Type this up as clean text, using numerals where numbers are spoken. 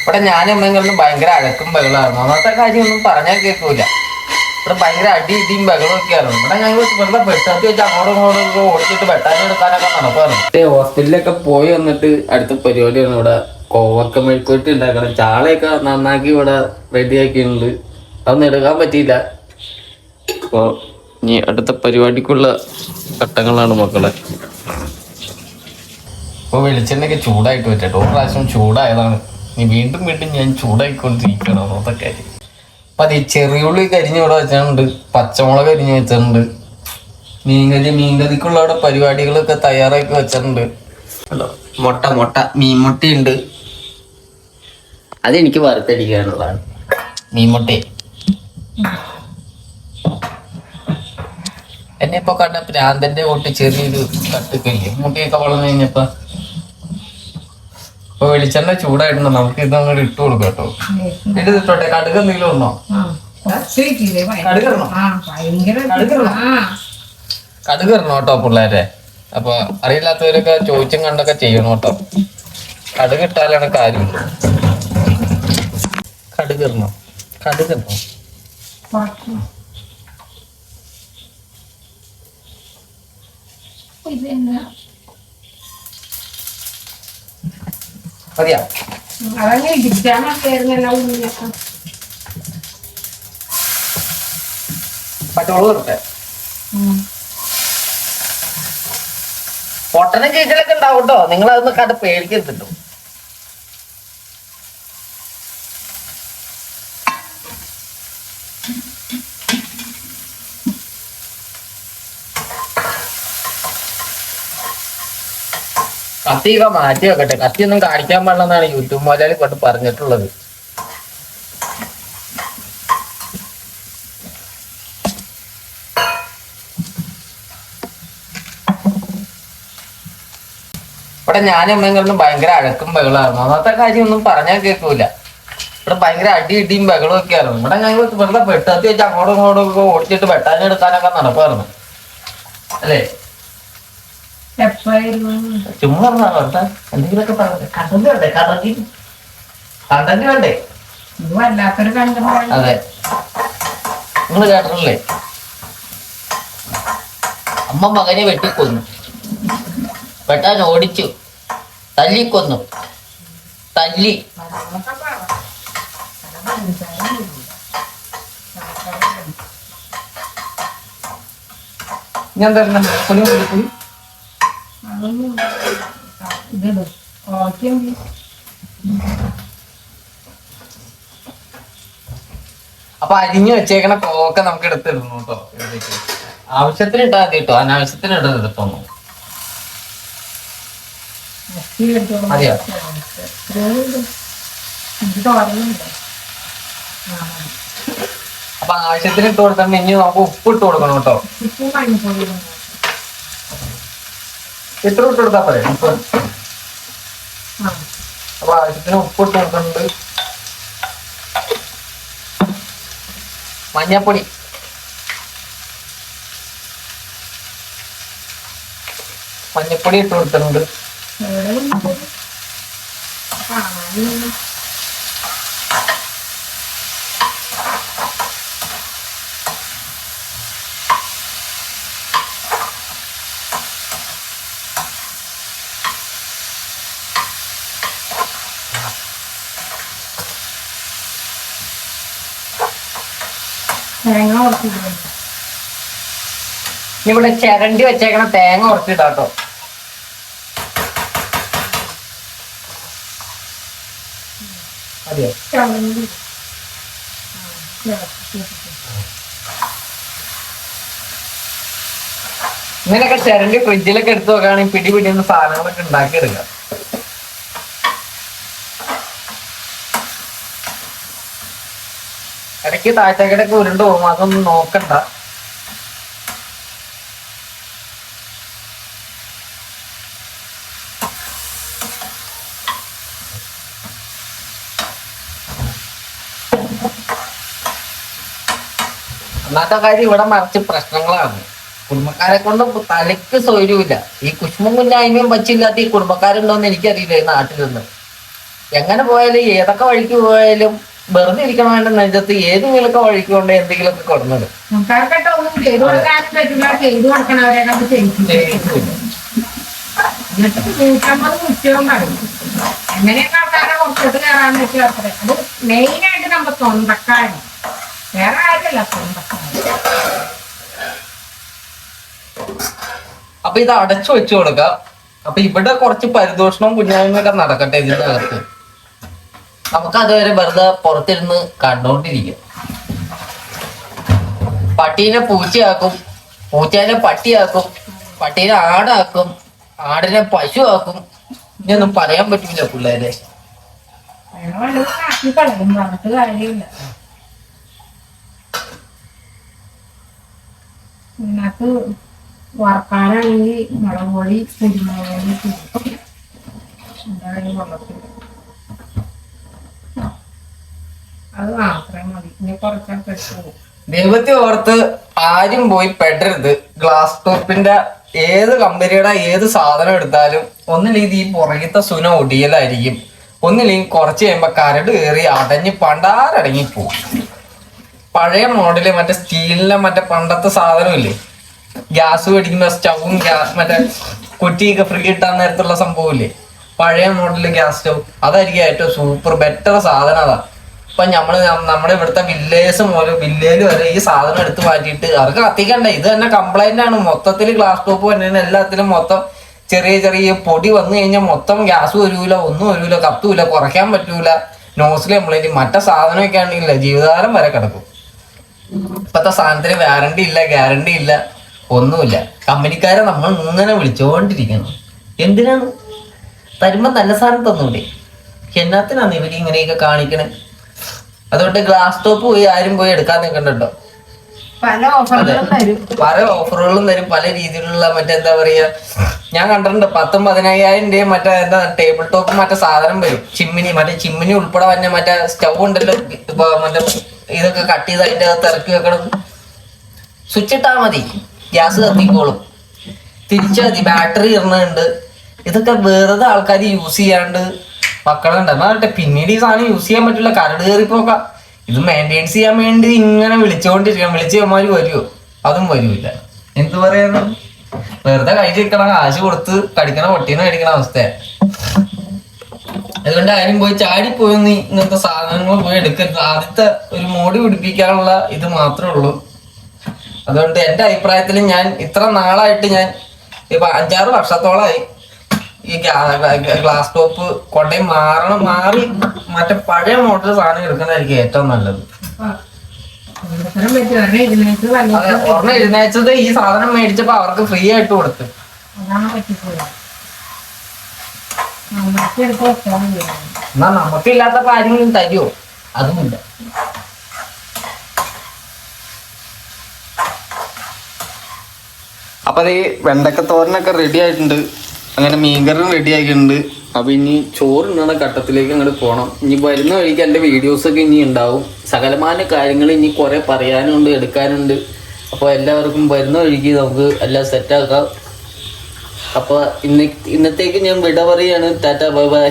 ഇവിടെ ഞാനും അമ്മയും ഭയങ്കര അഴക്കും ബഹളമായിരുന്നു. അന്നത്തെ കാര്യം ഒന്നും പറഞ്ഞാൽ കേൾക്കൂല. ഇവിടെ ഭയങ്കര അടി ഇടിയും ബഹളവും ഒക്കെ ആയിരുന്നു. ഇവിടെ ഞങ്ങൾ വെറുതെ പെട്ടെന്ന് വെച്ച് അങ്ങോട്ടും ഇങ്ങോട്ടും ഓടിച്ചിട്ട് വെട്ടാനെടുക്കാനൊക്കെ നടക്കുമായിരുന്നു. ഹോസ്പിറ്റലിലൊക്കെ പോയി വന്നിട്ട് അടുത്ത പരിപാടിയാണ് ഇവിടെ കോവക്ക മെഴുക്കുവരട്ടി ഉണ്ടാക്കണം. ചാളയൊക്കെ നന്നാക്കി ഇവിടെ റെഡിയാക്കിയിട്ടുണ്ട്. അതൊന്നും എടുക്കാൻ പറ്റിയില്ല. അപ്പോൾ ഇനി അടുത്ത പരിപാടിക്കുള്ള ഘട്ടങ്ങളാണ് മക്കളെ. ഇപ്പോൾ വെളിച്ചെണ്ണയൊക്കെ ചൂടായിട്ട് പറ്റട്ടോ. ഒരു പ്രാവശ്യം ചൂടായതാണ്. ഇനി വീണ്ടും വീണ്ടും ഞാൻ ചൂടായിക്കൊണ്ടിരിക്കണം അന്നത്തെ കാര്യം. അപ്പം അത് ഈ ചെറിയുള്ളി കരിഞ്ഞ് ഇവിടെ വെച്ചിട്ടുണ്ട്, പച്ചമുളക് കരിഞ്ഞ് വെച്ചിട്ടുണ്ട്, മീൻകറിക്കുള്ള അവിടെ പരിപാടികളൊക്കെ തയ്യാറാക്കി വെച്ചിട്ടുണ്ട്. മുട്ട മീൻമുട്ടയുണ്ട്. അതെനിക്ക് വറുത്തടിക്കാനുള്ളതാണ് മീൻമുട്ടയെ. എന്നെ ഇപ്പൊ കണ്ട പ്രാന്തന്റെ കൂട്ടി ചെറിയൊരു കട്ടിക്കല്ലേ മുട്ടയൊക്കെ വളർന്നു കഴിഞ്ഞപ്പോ. ഇപ്പൊ വെളിച്ചെണ്ണ ചൂടായിട്ടുണ്ട്. നമുക്ക് ഇത് അങ്ങോട്ട് ഇട്ട് കൊടുക്കാം കേട്ടോ. ഇട്ടോട്ടെ. കടുക് എന്തെങ്കിലും ഉണ്ടോ? കടുക് ഇടണം കേട്ടോ പിള്ളേരെ. അപ്പൊ അറിയില്ലാത്തവരൊക്കെ ചോദിച്ചും കണ്ടൊക്കെ ചെയ്യണം കേട്ടോ. കടുക് ഇട്ടാലാണ് കാര്യം. കടുക് ഇടണം. മതിയാ? പച്ചമുളക് ഇടട്ടെ. പൊട്ടനും ചീച്ചലൊക്കെ ഉണ്ടാവും കേട്ടോ. നിങ്ങളതൊന്ന് കണ്ട് പേടിക്കരുതട്ടോ. കത്തിയൊക്കെ മാറ്റി വെക്കട്ടെ. കത്തിയൊന്നും കാണിക്കാൻ പാടില്ലെന്നാണ് യൂട്യൂബ് മുതലാളി കൊണ്ട് പറഞ്ഞിട്ടുള്ളത്. ഇവിടെ ഞാനും അമ്മയും ഭയങ്കര അഴക്കും ബഹളമായിരുന്നു. അന്നത്തെ കാര്യം ഒന്നും പറഞ്ഞാൽ കേൾക്കൂല. ഇവിടെ ഭയങ്കര അടി ഇടിയും ബഹളവും ഒക്കെ ആയിരുന്നു. ഇവിടെ ഞങ്ങൾ വെറുതെ പെട്ടെന്ന് വെച്ച് അങ്ങോട്ടും ഇങ്ങോട്ടും ഓടിച്ചിട്ട് വെട്ടാനെടുക്കാനൊക്കെ നടക്കുമായിരുന്നു. അല്ലേ? ചുമ്മാ പറഞ്ഞാ വെറുതെ എന്തെങ്കിലുമൊക്കെ പറഞ്ഞത്. കണ്ടന്റ് വേണ്ടേ? അതെ, നിങ്ങൾ കേട്ടിട്ടില്ലേ? അമ്മ മകനെ വെട്ടിക്കൊന്നു, വെട്ടാൻ ഓടിച്ചു, തല്ലിക്കൊന്നു, തല്ലി. ഞാൻ തരണം. അപ്പൊ അരിഞ്ഞു വെച്ചേക്കണ കോവക്ക നമുക്ക് എടുത്തിടണം കേട്ടോ. ആവശ്യത്തിന് ഇട്ടാ മതി കേട്ടോ. അനാവശ്യത്തിന് ഇടരുത് കേട്ടോ. മതിയോ? അപ്പൊ ആവശ്യത്തിന് ഇട്ട് കൊടുത്തിട്ട് ഇനി നമുക്ക് ഉപ്പ് ഇട്ട് കൊടുക്കണം കേട്ടോ. എത്ര ഇട്ട് കൊടുത്താ പോരെ? അപ്പൊ ആവശ്യത്തിന് ഉപ്പ് ഇട്ട് കൊടുക്കുന്നുണ്ട്. മഞ്ഞപ്പൊടി, ഇട്ട് കൊടുത്തിട്ടുണ്ട്. ഇവിടെ ചിരണ്ടി വെച്ചേക്കണ തേങ്ങ ഉറച്ചിട്ടാട്ടോ. അതെയോ? ഇങ്ങനെയൊക്കെ ചിരണ്ടി ഫ്രിഡ്ജിലൊക്കെ എടുത്ത് നോക്കുകയാണെങ്കിൽ പിടിപിടിയുന്ന സാധനങ്ങളൊക്കെ ഉണ്ടാക്കിയെടുക്കാം. ഇടയ്ക്ക് താഴ്ചക്കടയൊക്കെ ഉരുണ്ട് പോകും. അതൊന്നും നോക്കണ്ട. ഒന്നാമത്തെ കാര്യം ഇവിടെ മറിച്ച് പ്രശ്നങ്ങളാണ്. കുടുംബക്കാരെ കൊണ്ട് തലയ്ക്ക് സൗകര്യമില്ല. ഈ കുഷ്മും കുഞ്ഞായ്മയും വച്ചില്ലാത്ത ഈ കുടുംബക്കാരുണ്ടോന്ന് എനിക്കറിയില്ല ഈ നാട്ടിൽ നിന്ന്. എങ്ങനെ പോയാലും ഏതൊക്കെ വഴിക്ക് പോയാലും വെറുതെ ഇരിക്കാൻ വേണ്ട നെഞ്ചത്ത് ഏതെങ്കിലുമൊക്കെ വഴിക്ക് കൊണ്ട് എന്തെങ്കിലുമൊക്കെ കൊടുക്കുന്നത്. എങ്ങനെയൊക്കെ ആൾക്കാരെ പുറത്തോട്ട് കയറാന്ന് വെച്ചാൽ അത്ര അത് മെയിനായിട്ട് നമ്മൾ സ്വന്തക്കാരാണ്, വേറെ കാര്യമല്ല സ്വന്തക്കാരൻ. അപ്പൊ ഇത് അടച്ചു വെച്ചു കൊടുക്കാം. അപ്പൊ ഇവിടെ കുറച്ച് പരിദോഷണവും കുഞ്ഞായ്മയൊക്കെ നടക്കട്ടെ ഇതിന്റെ അകത്ത്. നമുക്ക് അതുവരെ വെറുതെ പുറത്തിരുന്ന് കണ്ടോണ്ടിരിക്കും. പട്ടീനെ പൂച്ചയാക്കും, പൂച്ചേനെ പട്ടിയാക്കും, പട്ടീനെ ആടാക്കും, ആടിനെ പശു ആക്കും. ഇനിയൊന്നും പറയാൻ പറ്റില്ല പിള്ളേരെ. പറഞ്ഞിട്ട് കാര്യമില്ല. ഇതിനകത്ത് വറക്കാനാണെങ്കിൽ മുളക് പൊടി, കുരുമുളക് പൊടി, വെള്ളത്തിൽ അത് മാത്രമേ മതി. ഇനി കുറച്ചൊക്കെ പോകും. ദൈവത്തെ ഓർത്ത് ആരും പോയി പെടരുത്. ഗ്ലാസ് ടോപ്പിന്റെ ഏത് കമ്പനിയുടെ ഏത് സാധനം എടുത്താലും ഒന്നില്ലെങ്കിൽ ഈ പുറകത്തെ സുന ഒടിയലായിരിക്കും, ഒന്നില്ലെങ്കിൽ കുറച്ച് കഴിയുമ്പോ കരട് കയറി അടഞ്ഞ് പണ്ടാരടങ്ങി പോകും. പഴയ മോഡല് മറ്റേ സ്റ്റീലിന്റെ മറ്റേ പണ്ടത്തെ സാധനമില്ലേ, ഗ്യാസ് മേടിക്കുമ്പോ സ്റ്റവും മറ്റേ കുറ്റിയൊക്കെ ഫ്രീ കിട്ടാൻ നേരത്തുള്ള സംഭവമില്ലേ, പഴയ മോഡല് ഗ്യാസ് സ്റ്റവ്, അതായിരിക്കും ഏറ്റവും സൂപ്പർ ബെറ്റർ സാധനം. അതാ ഇപ്പൊ നമ്മുടെ ഇവിടുത്തെ വില്ലേജ് വരെ ഈ സാധനം എടുത്ത് മാറ്റിയിട്ട് അവർക്ക് കത്തിക്കണ്ട. ഇത് തന്നെ കംപ്ലൈന്റ് ആണ് മൊത്തത്തിൽ. ഗ്ലാസ് ടോപ്പ് തന്നെ എല്ലാത്തിലും മൊത്തം ചെറിയ ചെറിയ പൊടി വന്നു കഴിഞ്ഞാൽ മൊത്തം ഗ്യാസ് വരൂല, ഒന്നും വരൂല, കത്തൂല, കുറയ്ക്കാൻ പറ്റൂല, നോസിൽ കംപ്ലൈന്റ്. മറ്റേ സാധനമൊക്കെ ആണെങ്കില്ല ജീവിതകാലം വരെ കിടക്കും. ഇപ്പത്തെ സാധനത്തിന് വാറണ്ടി ഇല്ല, ഗ്യാരണ്ടി ഇല്ല, ഒന്നുമില്ല. കമ്പനിക്കാരെ നമ്മൾ ഇങ്ങനെ വിളിച്ചുകൊണ്ടിരിക്കണം. എന്തിനാണ്? തരുമ്പോ നല്ല സാധനം തന്നൂടെ? എന്നാത്തിനാണ് ഇവര് ഇങ്ങനെയൊക്കെ കാണിക്കണേ? അതുകൊണ്ട് ഗ്ലാസ് ടോപ്പ് പോയി ആരും പോയി എടുക്കാൻ നിൽക്കണ്ടോ. പല ഓഫറുകളും തരും, പല രീതിയിലുള്ള മറ്റെന്താ പറയാ, ഞാൻ കണ്ടിട്ടുണ്ട് 10,000-15,000 രൂപ മറ്റേ എന്താ ടേബിൾ ടോപ്പ് മറ്റേ സാധനം വരും. ചിമ്മിനി ഉൾപ്പെടെ തന്നെ മറ്റേ സ്റ്റൗ ഉണ്ടല്ലോ, ഇപ്പൊ മറ്റേ ഇതൊക്കെ കട്ട് ചെയ്ത് അതിന്റെ അകത്ത് ഇറക്കി വെക്കണം. സ്വിച്ച് ഇട്ടാ മതി, ഗ്യാസ് കത്തിക്കോളും. തിരിച്ചു മതി, ബാറ്ററി ഇടുന്നുണ്ട്. ഇതൊക്കെ വെറുതെ ആൾക്കാർ യൂസ് ചെയ്യാണ്ട് മക്കളുണ്ട്. എന്നാട്ടെ പിന്നീട് ഈ സാധനം യൂസ് ചെയ്യാൻ പറ്റില്ല, കരട് കയറിപ്പോക്ക. ഇത് മെയിൻറ്റെയിൻസ് ചെയ്യാൻ വേണ്ടി ഇങ്ങനെ വിളിച്ചുകൊണ്ടിരിക്കണം. വിളിച്ചവന്മാര് വരുമോ? അതും വരൂല്ല. എന്ത് പറയാ, വെറുതെ കഴിച്ച് വെക്കണം, കാശ് കൊടുത്ത് കടിക്കണ പൊട്ടീനെ കടിക്കണ അവസ്ഥയാ. അതുകൊണ്ട് ആരും പോയി ചാടിപ്പോയൊന്ന് ഇങ്ങനത്തെ സാധനങ്ങൾ പോയി എടുക്കരുത്. ആദ്യത്തെ ഒരു മോടി പിടിപ്പിക്കാനുള്ള ഇത് മാത്രമേ ഉള്ളൂ. അതുകൊണ്ട് എന്റെ അഭിപ്രായത്തിൽ ഞാൻ ഇത്ര നാളായിട്ട് ഞാൻ ഇപ്പൊ 5-6 വർഷത്തോളമായി ഈ ഗ്ലാസ് ടോപ്പ് കൊണ്ടേ മാറി മറ്റേ പഴയ മോഡൽ സാധനം എടുക്കുന്നതായിരിക്കും ഏറ്റവും നല്ലത്. ഒരെണ്ണം എഴുന്നേച്ചത് ഈ സാധനം മേടിച്ചപ്പോ അവർക്ക് ഫ്രീ ആയിട്ട് കൊടുത്ത്. എന്നാ നമുക്കില്ലാത്ത കാര്യങ്ങളും തരുമോ? അതുമില്ല. അപ്പൊ ഈ വെണ്ടക്കത്തോരനൊക്കെ റെഡി ആയിട്ടുണ്ട്, അങ്ങനെ മീൻകറിയും റെഡി ആക്കിയിട്ടുണ്ട്. അപ്പൊ ഇനി ചോറുണ്ടാണ് ഘട്ടത്തിലേക്ക് അങ്ങോട്ട് പോകണം. ഇനി വരുന്ന വഴിക്ക് എൻ്റെ വീഡിയോസൊക്കെ ഇനി ഉണ്ടാവും. സകലമാന കാര്യങ്ങൾ ഇനി കുറെ പറയാനുണ്ട്, എടുക്കാനുണ്ട്. അപ്പോൾ എല്ലാവർക്കും വരുന്ന വഴിക്ക് നമുക്ക് എല്ലാം സെറ്റാക്കാം. അപ്പോൾ ഇന്നത്തേക്ക് ഞാൻ വിട പറയാണ്. Tata, bye bye.